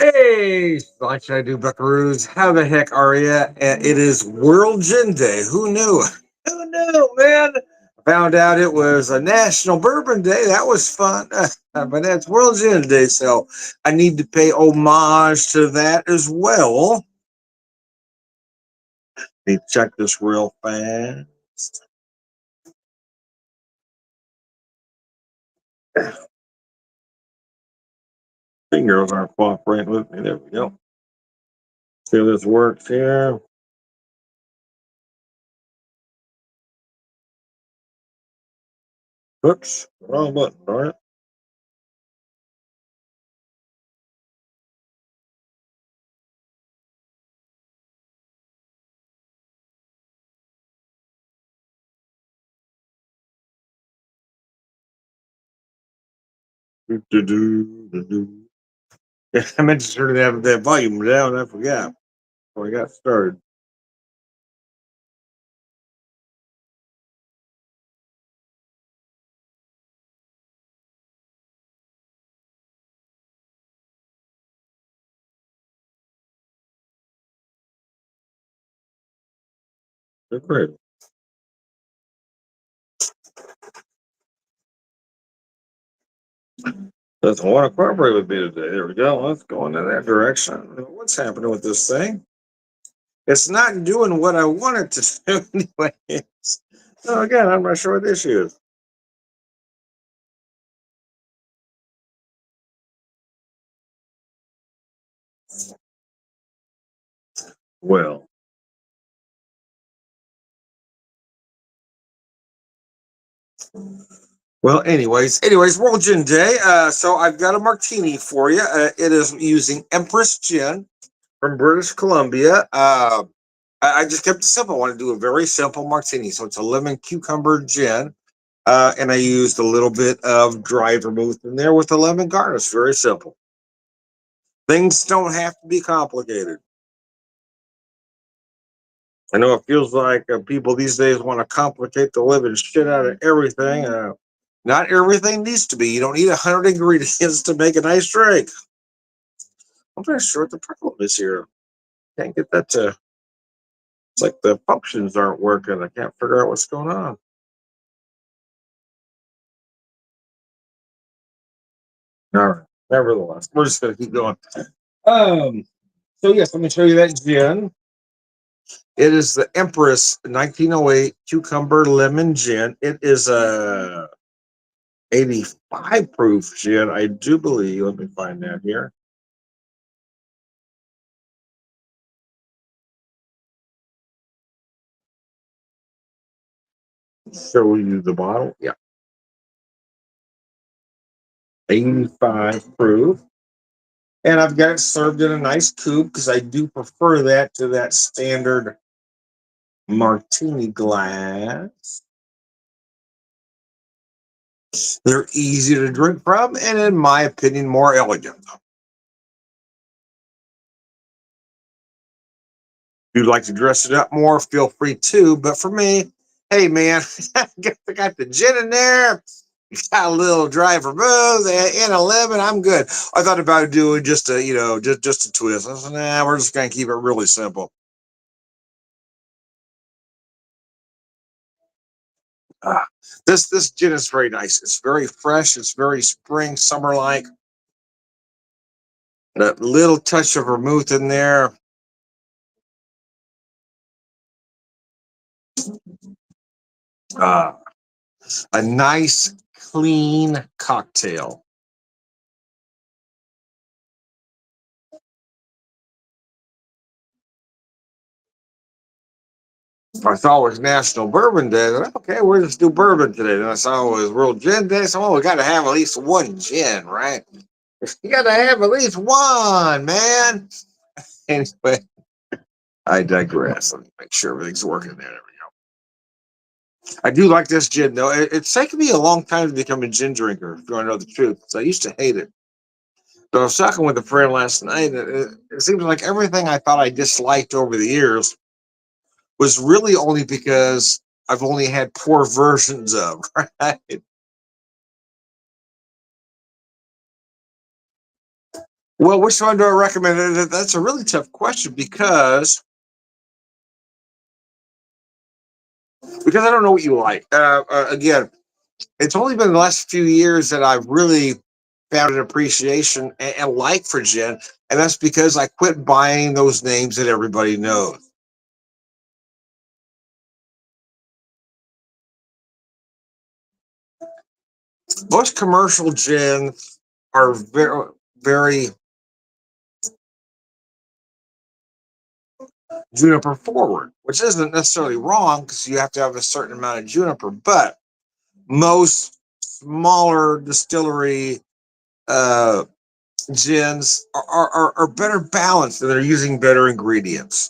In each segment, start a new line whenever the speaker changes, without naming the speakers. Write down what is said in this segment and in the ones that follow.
Hey, like I do, Buckaroos. How the heck are you? It is World Gin Day. Who knew? Who knew, man? Found out it was a National Bourbon Day. That was fun. But it's World Gin Day, so I need to pay homage to that as well. Let me check this real fast. Fingers aren't cooperating with me. There we go. See if this works here. Oops, wrong button, darn it. Do. I meant to turn that volume down. I forgot before I got started. Great. Doesn't want to cooperate with me today. There we go. Let's go in that direction. What's happening with this thing? It's not doing what I want it to do anyways. So again, I'm not sure what the issue is. Well, anyways, World Gin Day. So I've got a martini for you. It is using Empress gin from British Columbia. I just kept it simple. I want to do a very simple martini. So it's a lemon cucumber gin. And I used a little bit of dried vermouth in there with a lemon garnish. Very simple. Things don't have to be complicated. I know it feels like people these days want to complicate the living shit out of everything. Not everything needs to be. You don't need 100 ingredients to make a nice drink. I'm not sure what the problem is here. Can't get that to. It's like the functions aren't working. I can't figure out what's going on. All right. Nevertheless, we're just gonna keep going. Um. So yes, let me show you that gin. It is the Empress 1908 Cucumber Lemon Gin. It is a 85 proof gin, I do believe. Let me find that here. Show you the bottle. Yeah, 85 proof. And I've got it served in a nice coupe because I do prefer that to that standard martini glass. They're easy to drink from, and in my opinion, more elegant. If you'd like to dress it up more, feel free to. But for me, hey man, I got the gin in there, got a little dry vermouth and a lemon. I'm good. I thought about doing just a, just a twist. I said, nah, we're just gonna keep it really simple. Ah, this gin is very nice. It's very fresh. It's very spring, summer like. That little touch of vermouth in there. Ah, a nice, clean cocktail. I saw it was National Bourbon Day. Okay, we'll just do bourbon today. Then I saw it was World Gin Day. So, we got to have at least one gin, right? You got to have at least one, man. Anyway, I digress. Let me make sure everything's working there. There we go. I do like this gin, though. It's taken me a long time to become a gin drinker, if you want to know the truth. So I used to hate it. But I was talking with a friend last night. It seems like everything I thought I disliked over the years was really only because I've only had poor versions of, right? Well, which one do I recommend? That's a really tough question because I don't know what you like. Again, it's only been the last few years that I've really found an appreciation and like for gin, and that's because I quit buying those names that everybody knows. Most commercial gins are very juniper forward, which isn't necessarily wrong because you have to have a certain amount of juniper, but most smaller distillery uh, gins are better balanced and they're using better ingredients.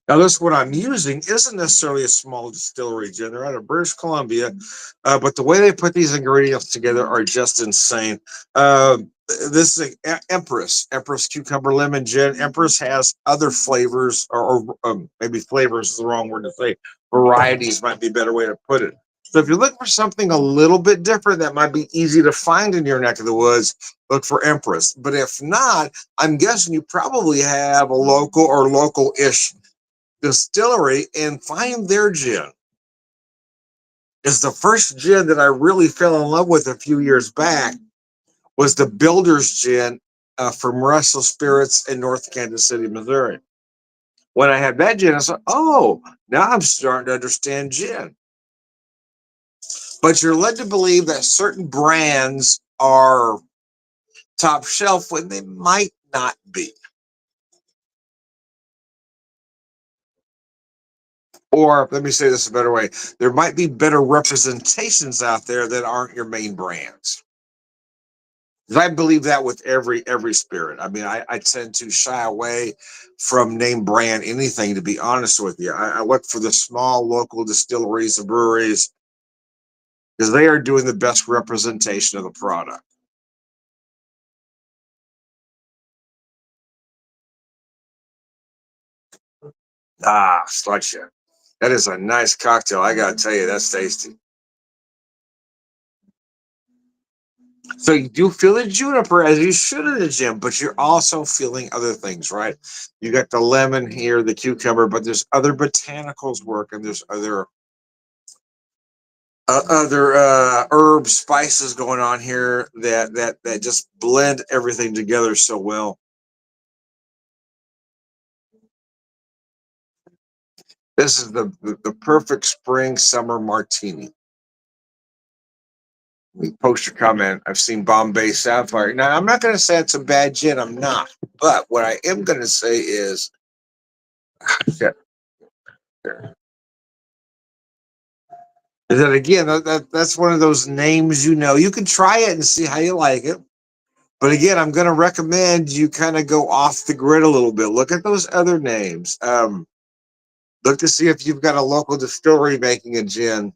Now, this what I'm using isn't necessarily a small distillery gin. They're out of British Columbia, but the way they put these ingredients together are just insane. Uh, this is Empress cucumber lemon gin. Empress has other flavors, or maybe flavors is the wrong word to say. Varieties might be a better way to put it. So if you're looking for something a little bit different that might be easy to find in your neck of the woods, look for Empress. But if not, I'm guessing you probably have a local or local-ish distillery and find their gin. Is the first gin that I really fell in love with a few years back was the Builder's gin from Russell Spirits in North Kansas City, Missouri. When I had that gin, I said, "Oh, now I'm starting to understand gin." But you're led to believe that certain brands are top shelf when they might not be. Or let me say this a better way: there might be better representations out there that aren't your main brands. I believe that with every spirit. I mean, I tend to shy away from name brand anything. To be honest with you, I look for the small local distilleries and breweries because they are doing the best representation of the product. Ah, slusha. That is a nice cocktail. I gotta tell you, that's tasty. So you do feel the juniper as you should in the gym, but you're also feeling other things, right? You got the lemon here, the cucumber, but there's other botanicals working. There's other herbs, spices going on here that just blend everything together so well. This is the perfect spring summer martini. We post your comment. I've seen Bombay Sapphire. Now I'm not going to say it's a bad gin. I'm not. But what I am going to say is, shit, is that again? That's one of those names you know. You can try it and see how you like it. But again, I'm going to recommend you kind of go off the grid a little bit. Look at those other names. Look to see if you've got a local distillery making a gin.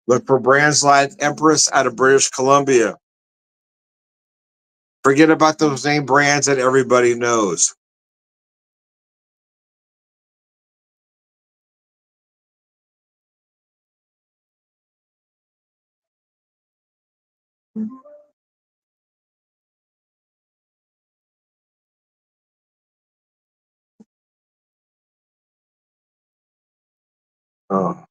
Look for brands like Empress out of British Columbia. Forget about those name brands that everybody knows. Oh,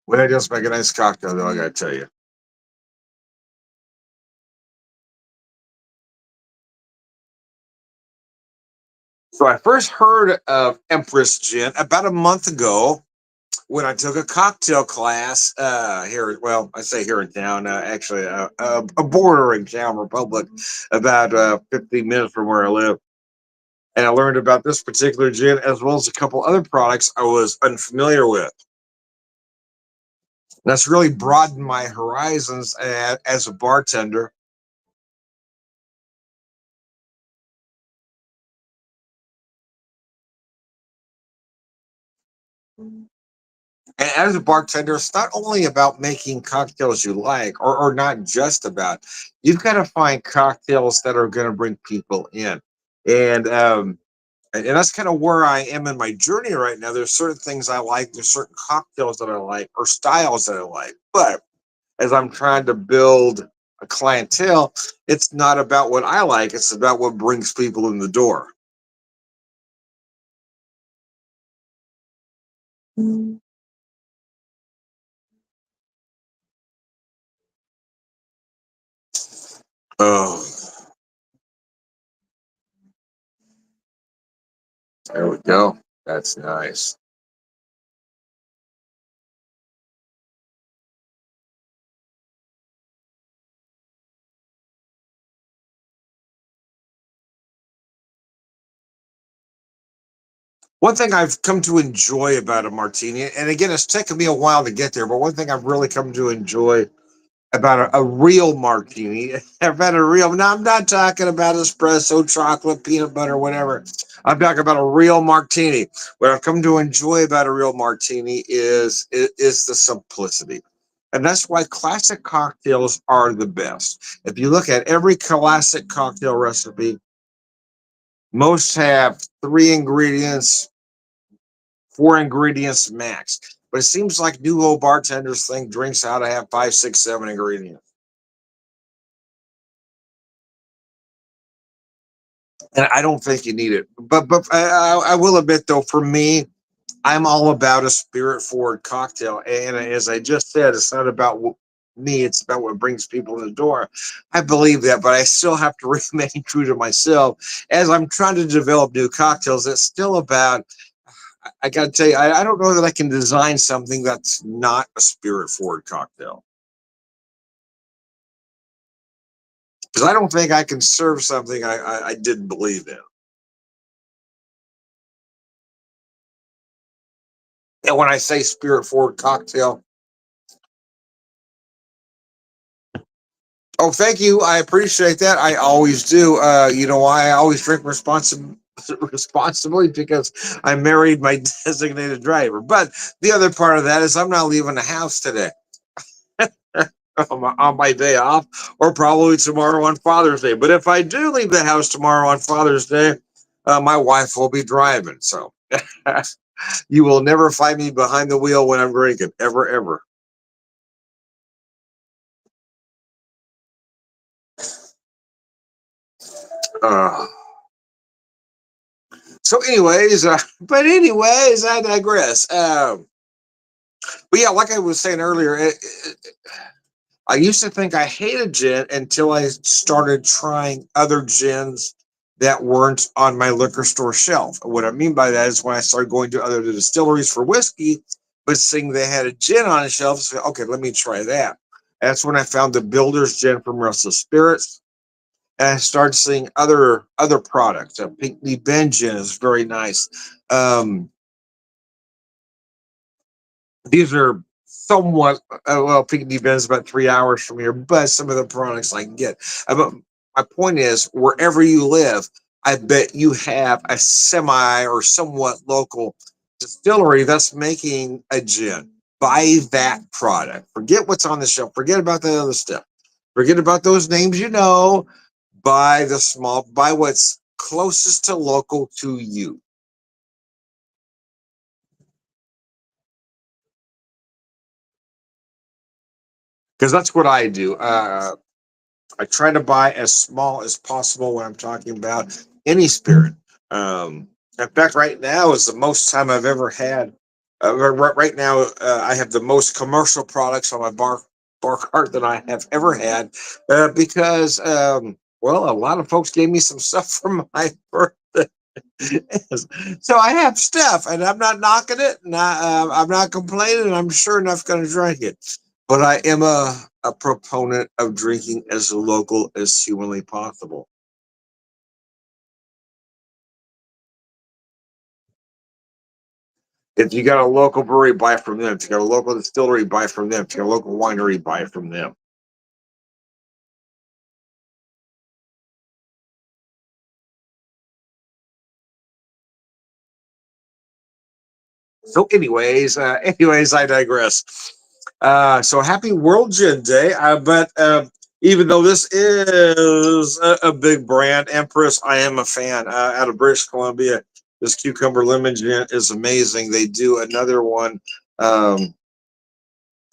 when I just make a nice cocktail, though, I got to tell you. So I first heard of Empress Gin about a month ago when I took a cocktail class here. Well, I say here in town, actually, a bordering town, Republic, about 15 minutes from where I live. And I learned about this particular gin as well as a couple other products I was unfamiliar with. That's really broadened my horizons as a bartender. And as a bartender, it's not only about making cocktails you like, or not just about. You've got to find cocktails that are going to bring people in. And And that's kind of where I am in my journey right now. There's certain things I like, there's certain cocktails that I like, or styles that I like. But as I'm trying to build a clientele, it's not about what I like, it's about what brings people in the door. Oh, there we go. That's nice. One thing I've come to enjoy about a martini, and again, it's taken me a while to get there, but one thing I've really come to enjoy about a real martini, about a real, now I'm not talking about espresso, chocolate, peanut butter, whatever. I'm talking about a real martini. What I've come to enjoy about a real martini is the simplicity. And that's why classic cocktails are the best. If you look at every classic cocktail recipe, most have three ingredients, four ingredients max. But it seems like new old bartenders think drinks ought to have five, six, seven ingredients. And I don't think you need it. But I will admit though, for me, I'm all about a spirit forward cocktail. And as I just said, it's not about me; it's about what brings people in the door. I believe that, but I still have to remain true to myself as I'm trying to develop new cocktails. It's still about. I got to tell you, I don't know that I can design something that's not a spirit forward cocktail because I don't think I can serve something I didn't believe in. And when I say spirit forward cocktail, oh, thank you. I appreciate that. I always do. You know why I always drink responsibly because I married my designated driver. But the other part of that is I'm not leaving the house today on my day off, or probably tomorrow on Father's Day. But if I do leave the house tomorrow on Father's Day, my wife will be driving. So you will never find me behind the wheel when I'm drinking, ever, ever. Uh, but anyways, I digress. But yeah, like I was saying earlier, I used to think I hated gin until I started trying other gins that weren't on my liquor store shelf. What I mean by that is when I started going to other distilleries for whiskey, but seeing they had a gin on the shelf, so okay, let me try that. That's when I found the Builder's Gin from Russell Spirits, and I started seeing other products. Pinckney Bend gin is very nice. Um, these are somewhat well, Pinckney Bend is about 3 hours from here, but some of the products I can get. But my point is, wherever you live, I bet you have a semi or somewhat local distillery that's making a gin. Buy that product. Forget what's on the shelf. Forget about the other stuff. Forget about those names you know. Buy what's closest to local to you. Because that's what I do. I try to buy as small as possible when I'm talking about any spirit. In fact, right now is the most time I've ever had. Right now, I have the most commercial products on my bar cart than I have ever had because, well, a lot of folks gave me some stuff from my birthday. So I have stuff, and I'm not knocking it, and I'm not complaining. I'm sure enough going to drink it, but I am a proponent of drinking as local as humanly possible. If you got a local brewery, buy from them. If you got a local distillery, buy from them. If you got a local winery, buy from them. So, anyways, I digress. So happy World Gin Day. But even though this is a big brand, Empress, I am a fan out of British Columbia. This cucumber lemon gin is amazing. They do another one um,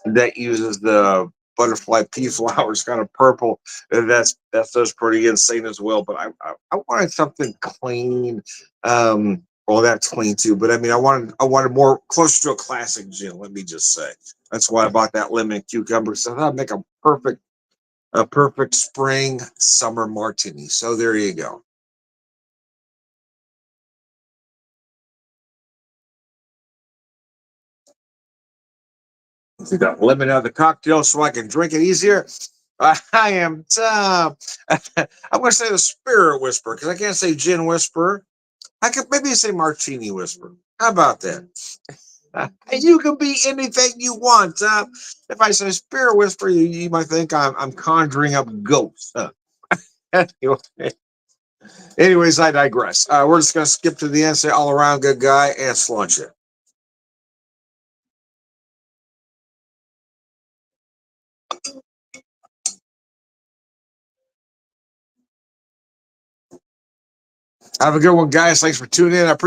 that uses the butterfly pea flowers, kind of purple. And that's pretty insane as well. But I wanted something clean. Well, that's clean too. But I mean, I wanted more close to a classic gin. Let me just say that's why I bought that lemon cucumber. So that'd make a perfect spring summer martini. So there you go. You got lemon out of the cocktail so I can drink it easier. I am I'm going to say the spirit whisperer because I can't say gin whisperer. I could maybe say martini whisperer. How about that? And you can be anything you want. If I say spirit whisperer, you might think I'm conjuring up ghosts. Anyway, anyways, I digress. We're just going to skip to the end, say all around good guy, and slunch it. Have a good one, guys. Thanks for tuning in. I appreciate